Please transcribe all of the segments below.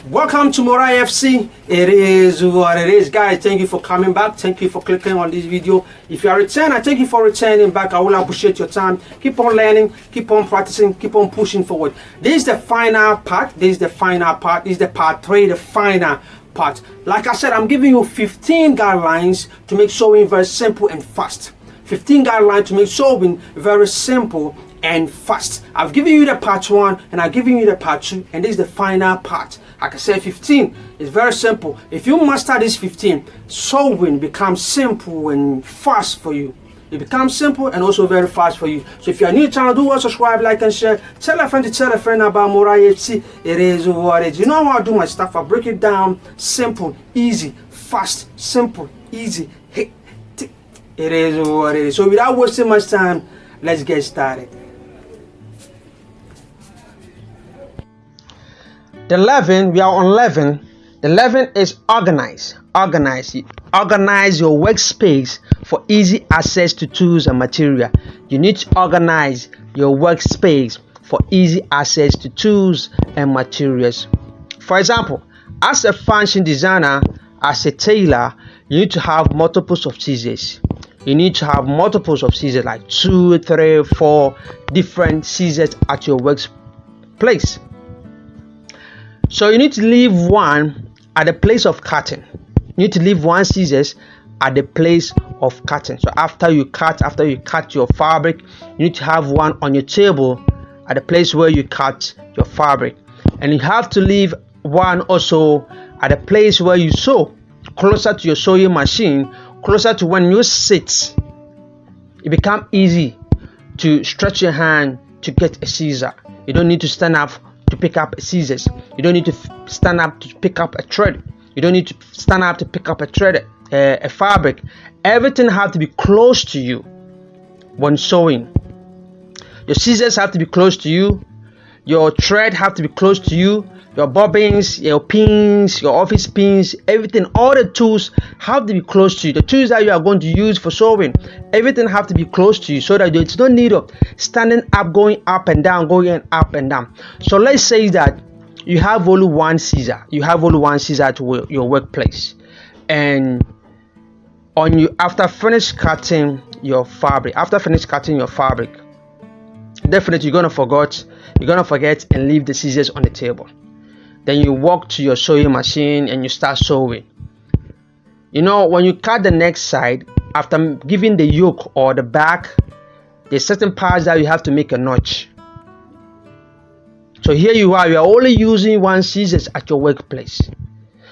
Welcome to Morai FC. It is what it is, guys. Thank you for coming back. Thank you for clicking on this video. If you are returning, I thank you for returning back. I will appreciate your time. Keep on learning, keep on practicing, keep on pushing forward. This is the final part. This is the final part. This is the part 3, the final part. Like I said, I'm giving you 15 guidelines to make sewing very simple and fast. 15 guidelines to make sewing very simple and fast. I've given you the part 1 and I've given you the part 2, and this is the final part. Like I said, 15 is very simple. If you master this 15, sewing becomes simple and fast for you. It becomes simple and also very fast for you. So if you're new to the channel, do well, subscribe, like and share. Tell a friend to tell a friend about Morai FC. It is what it is. You know how I do my stuff. I break it down simple, easy, fast, simple, easy. It is what it is. So without wasting much time, let's get started. The 11, we are on 11. The 11 is organize. Organize your workspace for easy access to tools and material. You need to organize your workspace for easy access to tools and materials. For example, as a fashion designer, as a tailor, you need to have multiples of scissors. You need to have multiples of scissors, like 2, 3, 4 different scissors at your workplace. So you need to leave one at the place of cutting. You need to leave one scissors at the place of cutting. So after you cut your fabric, you need to have one on your table at the place where you cut your fabric. And you have to leave one also at the place where you sew, closer to your sewing machine, closer to when you sit. It becomes easy to stretch your hand to get a scissor. You don't need to stand up to pick up scissors. You don't need to stand up to pick up a thread. You don't need to stand up to pick up a fabric. Everything has to be close to you when sewing. Your scissors have to be close to you. Your thread have to be close to you. Your bobbins, your pins, your office pins, everything, all the tools have to be close to you. The tools that you are going to use for sewing, everything have to be close to you so that there's no need of standing up, going up and down, going up and down. So let's say that you have only one scissor. You have only one scissor at your workplace, and after finish cutting your fabric, definitely you're gonna forget and leave the scissors on the table. Then you walk to your sewing machine and you start sewing. You know, when you cut the next side, after giving the yoke or the back, there's certain parts that you have to make a notch. So here you are only using one scissors at your workplace.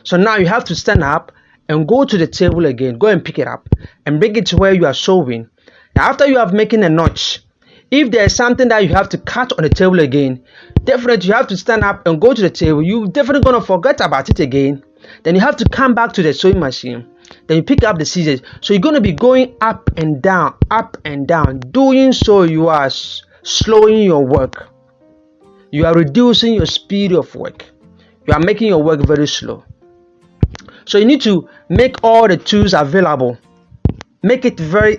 So now you have to stand up and go to the table again, go and pick it up and bring it to where you are sewing. Now after you have making a notch, if there is something that you have to cut on the table again, definitely you have to stand up and go to the table. You're definitely going to forget about it again. Then you have to come back to the sewing machine. Then you pick up the scissors. So you're going to be going up and down, up and down. Doing so, you are slowing your work. You are reducing your speed of work. You are making your work very slow. So you need to make all the tools available. Make it very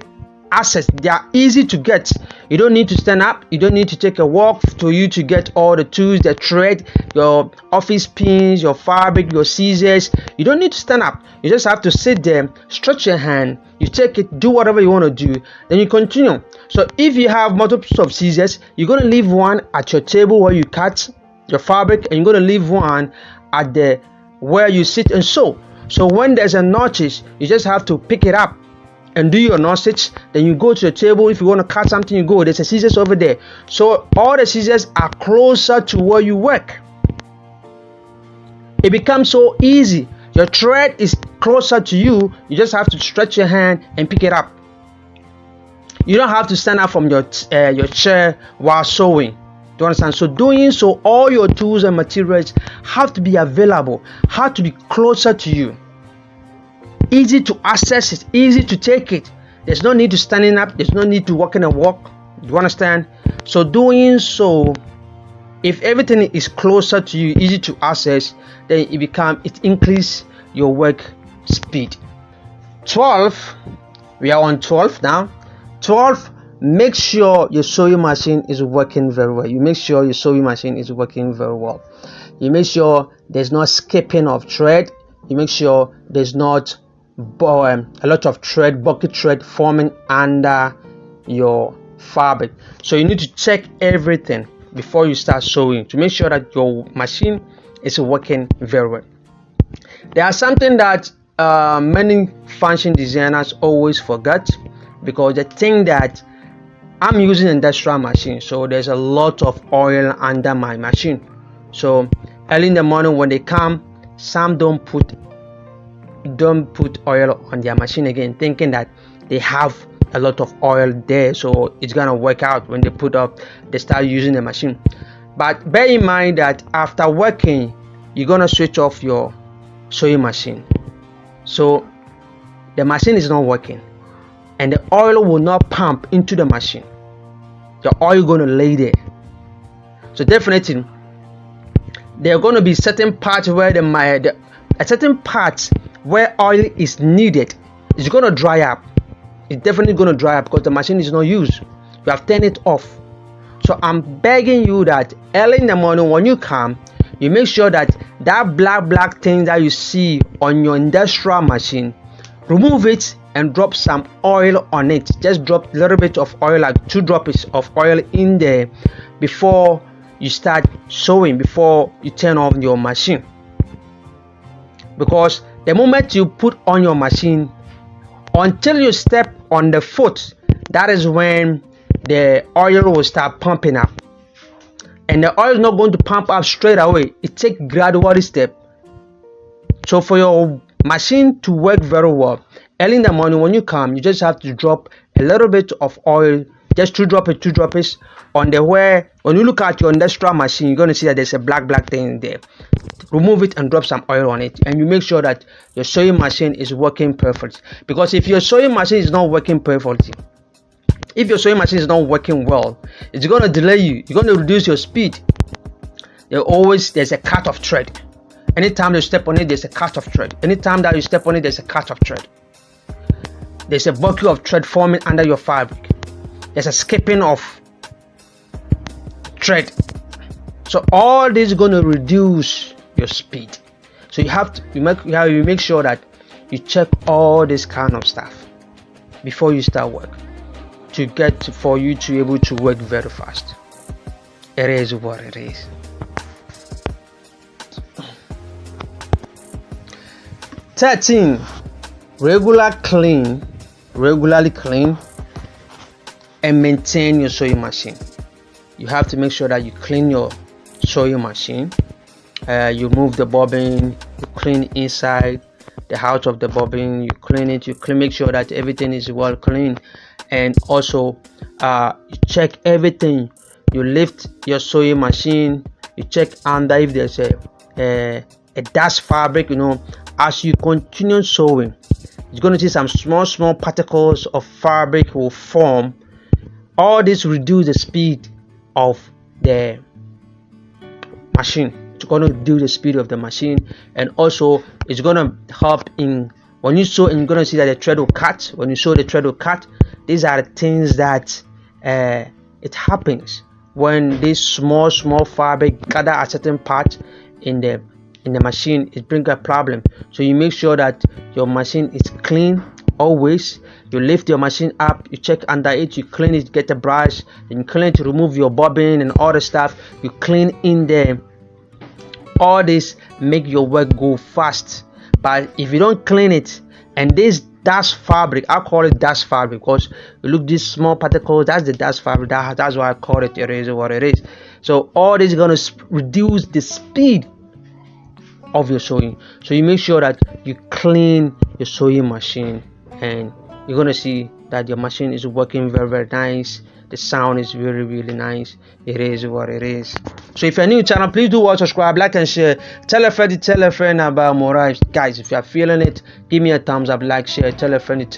access. They are easy to get. You don't need to stand up. You don't need to take a walk for you to get all the tools, the thread, your office pins, your fabric, your scissors. You don't need to stand up. You just have to sit there, stretch your hand, you take it, do whatever you want to do, then you continue. So if you have multiples of scissors, you're going to leave one at your table where you cut your fabric, and you're going to leave one at the where you sit and sew. So when there's a notches, you just have to pick it up and do your notches. Then you go to the table. If you want to cut something, you go. There's a scissors over there. So all the scissors are closer to where you work. It becomes so easy. Your thread is closer to you. You just have to stretch your hand and pick it up. You don't have to stand up from your chair while sewing. Do you understand? So doing so, all your tools and materials have to be available, have to be closer to you. Easy to access it, easy to take it. There's no need to standing up, there's no need to walking a walk. Do you understand? So doing so, if everything is closer to you, easy to access, then it increase your work speed. 12, we are on 12 now. 12, make sure your sewing machine is working very well. You make sure your sewing machine is working very well. You make sure there's no skipping of thread. You make sure there's not a lot of thread, bucket thread forming under your fabric. So you need to check everything before you start sewing to make sure that your machine is working very well. There are something that many fashion designers always forget, because they think that I'm using an industrial machine, so there's a lot of oil under my machine. So early in the morning when they come, some don't put oil on their machine again, thinking that they have a lot of oil there, so it's gonna work out. When they start using the machine. But bear in mind that after working, you're gonna switch off your sewing machine, so the machine is not working and the oil will not pump into the machine. The oil gonna lay there. So definitely there are going to be certain parts where where oil is needed. It's going to dry up. It's definitely going to dry up because the machine is not used. You have turned it off. So I'm begging you that early in the morning when you come, you make sure that black thing that you see on your industrial machine, remove it and drop some oil on it. Just drop a little bit of oil, like 2 drops of oil in there before you start sewing, before you turn off your machine. Because the moment you put on your machine, until you step on the foot, that is when the oil will start pumping up. And the oil is not going to pump up straight away. It takes gradual step. So for your machine to work very well, early in the morning when you come, you just have to drop a little bit of oil, just 2 drops on the where. When you look at your industrial machine, you're going to see that there's a black thing there. Remove it and drop some oil on it, and you make sure that your sewing machine is working perfect. Because if your sewing machine is not working perfectly, if your sewing machine is not working well, it's going to delay you. You're going to reduce your speed. There's a cut of thread. Anytime you step on it, there's a cut of thread. Anytime that you step on it, there's a cut of thread. There's a bucket of thread forming under your fabric. There's a skipping of thread. So all this is going to reduce your speed. So you have to make sure that you check all this kind of stuff before you start work, for you to be able to work very fast. It is what it is. Regularly clean and maintain your sewing machine. You have to make sure that you clean your sewing machine. You move the bobbin, you clean inside the house of the bobbin, you clean it, make sure that everything is well clean, and also you check everything. You lift your sewing machine, you check under if there's a dust fabric. As you continue sewing, you're going to see some small particles of fabric will form. All this reduce the speed of the machine. It's going to reduce the speed of the machine, and also it's going to help in when you sew, and you're going to see that the thread will cut. When you sew, the thread will cut. These are the things that it happens when this small fabric gather at certain part in the machine. It brings a problem. So you make sure that your machine is clean always. You lift your machine up, you check under it, you clean it, get a brush, and you clean it to remove your bobbin and all the stuff. You clean in there. All this make your work go fast. But if you don't clean it, and this dust fabric, I call it dust fabric because you look, these small particles, that's the dust fabric. That's why I call it. It is what it is. So all this is going to reduce the speed of your sewing. So you make sure that you clean your sewing machine, and you're going to see that your machine is working very nice. The sound is really nice. It is what it is. So if you're new to the channel, please do watch, subscribe, like and share. Tell a friend about more. Guys, if you're feeling it, give me a thumbs up, like, share, tell a friend.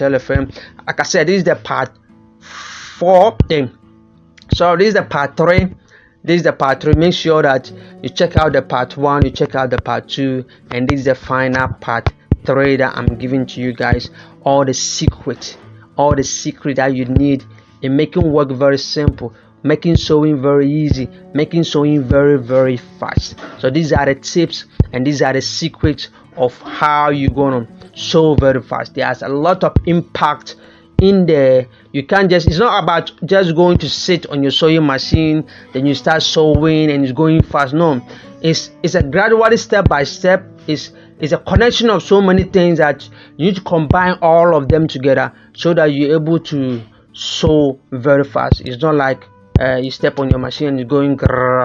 Like I said, this is the part 4 thing. So this is the part 3. This is the part 3. Make sure that you check out the part 1, you check out the part 2, and this is the final part 3 that I'm giving to you guys. All the secret that you need in making work very simple. making sewing very easy, making sewing very fast. So these are the tips and these are the secrets of how you're gonna sew very fast. There's a lot of impact in there. You can't just, it's not about just going to sit on your sewing machine, then you start sewing and it's going fast. No, it's a gradual, step by step. It's a connection of so many things that you need to combine all of them together so that you're able to sew very fast. It's not like you step on your machine and you're going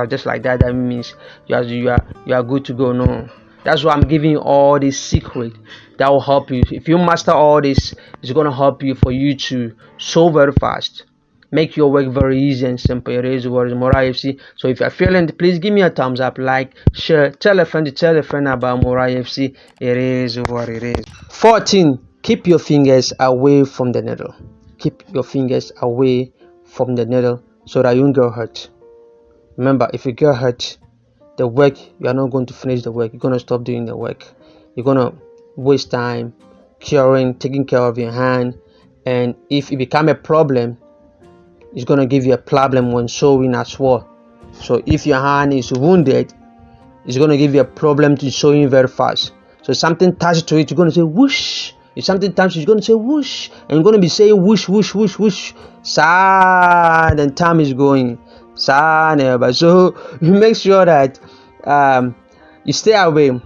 just like that. That means you are good to go. No, that's why I'm giving you all this secret that will help you. If you master all this, it's gonna help you for you to sew very fast, make your work very easy and simple. It is what is Morai FC. So if you're feeling it, please give me a thumbs up, like, share, tell a friend about Morai FC. It is what it is. 14. Keep your fingers away from the needle. Keep your fingers away from the needle so that you won't get hurt. Remember, if you get hurt, the work, you are not going to finish the work. You're going to stop doing the work. You're going to waste time taking care of your hand, and if it become a problem, it's going to give you a problem when sewing as well. So if your hand is wounded, it's going to give you a problem to sewing very fast. So something touches to it, you're going to say whoosh. If something touches, you're going to say whoosh, and you're going to be saying whoosh whoosh whoosh whoosh. Then time is going. So you make sure that you stay away.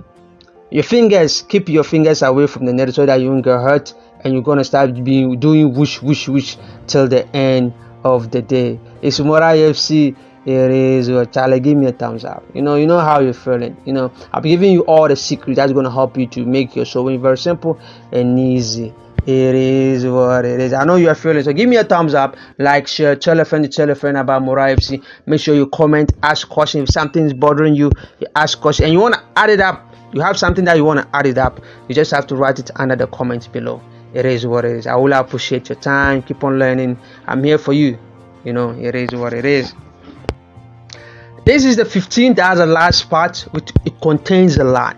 Your fingers, keep your fingers away from the needle so that you won't get hurt, and you're gonna start doing whoosh whoosh whoosh till the end of the day. It's Morai FC. It is Charlie. Give me a thumbs up. You know how you're feeling. I'm giving you all the secrets that's gonna help you to make your sewing very simple and easy. It is what it is. I know you are feeling, so give me a thumbs up, like, share, tell a friend about Morai FC. Make sure you comment, ask questions. If something is bothering you, you ask questions, and you want to add it up. You have something that you want to add it up, you just have to write it under the comments below. It is what it is. I will appreciate your time. Keep on learning. I'm here for you. It is what it is. This is the 15th. That's the last part, which it contains a lot.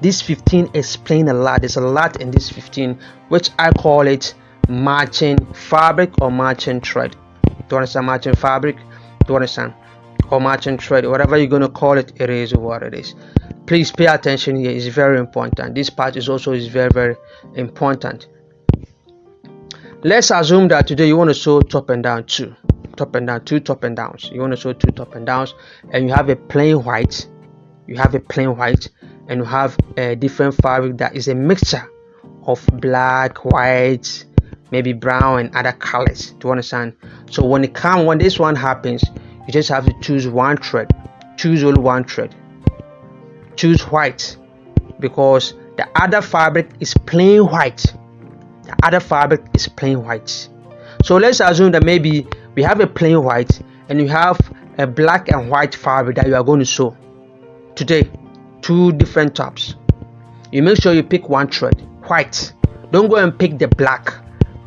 This 15 explains a lot. There's a lot in this 15, which I call it matching fabric or matching thread. Do you understand matching fabric? Do you understand? Or matching thread, whatever you're going to call it, it is what it is. Please pay attention here. It's very important. This part is very important. Let's assume that today you want to sew top and down, two top and downs. You want to sew 2 top and downs, and you have a plain white. And you have a different fabric that is a mixture of black, white, maybe brown, and other colors. Do you understand? So when this one happens, you just have to choose one thread. Choose only one thread. Choose white, because the other fabric is plain white. So let's assume that maybe we have a plain white and you have a black and white fabric that you are going to sew today. 2 different tops. You make sure you pick one thread, white. Don't go and pick the black.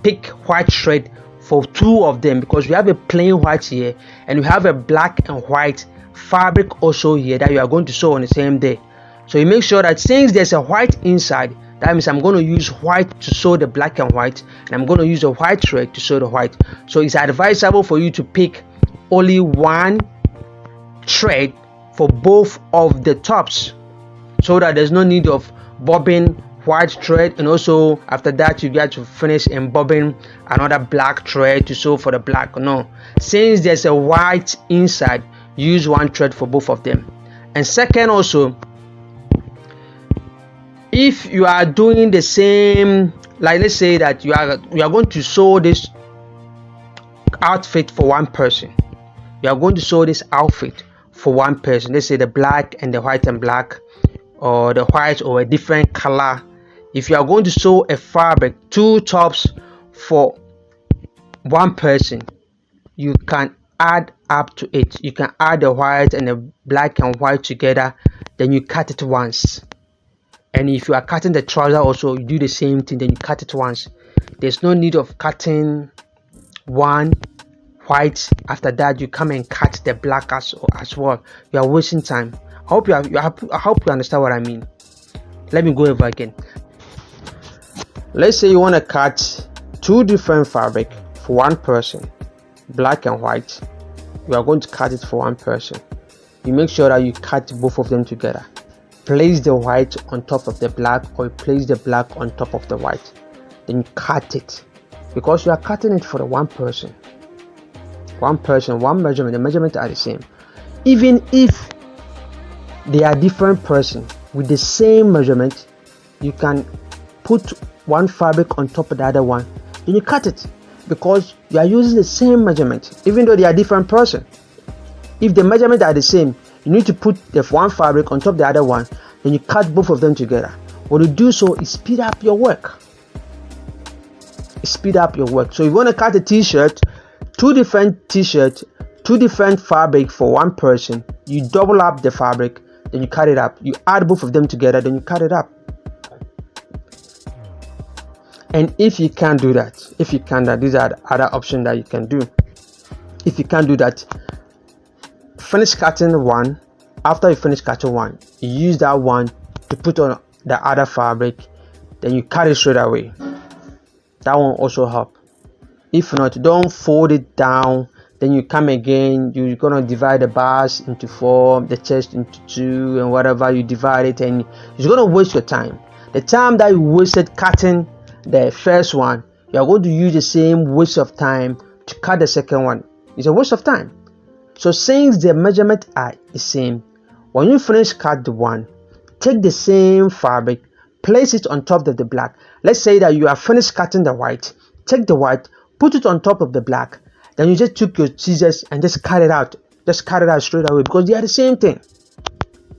Pick white thread for 2 of them, because we have a plain white here and we have a black and white fabric also here that you are going to sew on the same day. So you make sure that since there's a white inside, that means I'm going to use white to sew the black and white, and I'm going to use a white thread to sew the white. So it's advisable for you to pick only one thread for both of the tops, so that there's no need of bobbing white thread, and also after that you get to finish embobbing another black thread to sew for the black. No, since there's a white inside, use one thread for both of them. And second, also, if you are doing the same, like let's say that you are going to sew this outfit for one person. You are going to sew this outfit for one person. Let's say the black and the white and black, or the white or a different color. If you are going to sew a fabric, 2 tops for one person, you can add up to it. You can add the white and the black and white together, then you cut it once. And if you are cutting the trouser also, you do the same thing, then you cut it once. There's no need of cutting one white, after that you come and cut the black as well. You are wasting time. I hope you understand what I mean. Let me go over again. Let's say you want to cut 2 different fabric for one person, black and white, you are going to cut it for one person. You make sure that you cut both of them together. Place the white on top of the black, or place the black on top of the white. Then you cut it, because you are cutting it for the one person. One person, one measurement. The measurements are the same. Even if they are different person with the same measurement, you can put one fabric on top of the other one, then you cut it, because you are using the same measurement, even though they are different person. If the measurements are the same, you need to put the one fabric on top of the other one, then you cut both of them together. When you do so, it speed up your work. Speed up your work. So if you want to cut a t-shirt, two different t-shirts, two different fabric for one person, you double up the fabric, then you cut it up. You add both of them together, then you cut it up. And if you can't do that, these are the other options that you can do. If you can't do that, finish cutting one. After you finish cutting one, you use that one to put on the other fabric, then you cut it straight away. That one also help. If not, don't fold it down, then you come again, you're gonna divide the bars into 4, the chest into 2, and whatever, you divide it, and it's gonna waste your time. The time that you wasted cutting the first one, you are going to use the same waste of time to cut the second one. It's a waste of time. So since the measurements are the same, when you finish cut the one, take the same fabric, place it on top of the black. Let's say that you are finished cutting the white. Take the white, put it on top of the black. Then you just took your scissors and just cut it out. Just cut it out straight away, because they are the same thing.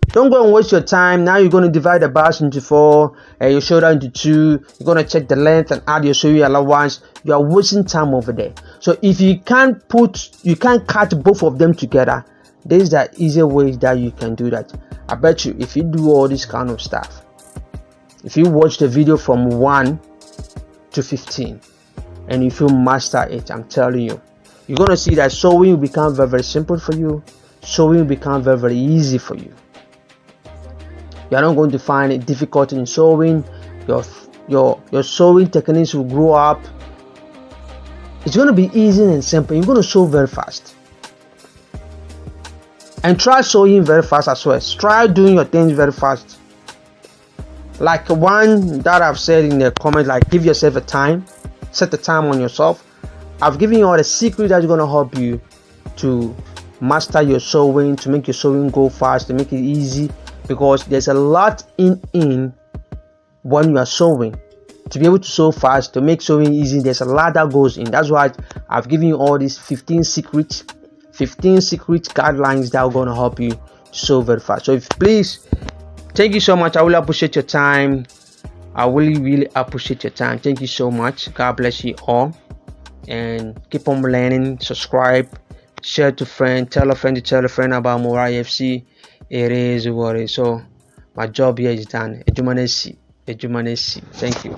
Don't go and waste your time. Now you're going to divide the bars into 4 and your shoulder into 2. You're going to check the length and add your sewing allowance. You are wasting time over there. So if you can't cut both of them together, this is the easier way that you can do that. I bet you, if you do all this kind of stuff, if you watch the video from 1 to 15 and if you master it, I'm telling you, you're going to see that sewing will become very, very simple for you. Sewing will become very, very easy for you. You are not going to find it difficult in sewing. Your sewing techniques will grow up. It's going to be easy and simple. You're going to sew very fast. And try sewing very fast as well. Try doing your things very fast. Like one that I've said in the comment, like give yourself a time. Set the time on yourself. I've given you all the secrets that's going to help you to master your sewing, to make your sewing go fast, to make it easy. Because there's a lot in when you are sewing. To be able to sew fast, to make sewing easy, there's a lot that goes in. That's why I've given you all these 15 secret guidelines that are going to help you to sew very fast. So please, thank you so much. I really appreciate your time. I really appreciate your time. Thank you so much. God bless you all, and keep on learning. Subscribe, share to friend, tell a friend to tell a friend about Morai FC. It is what it is. So my job here is done. Ejumanesi. Thank you.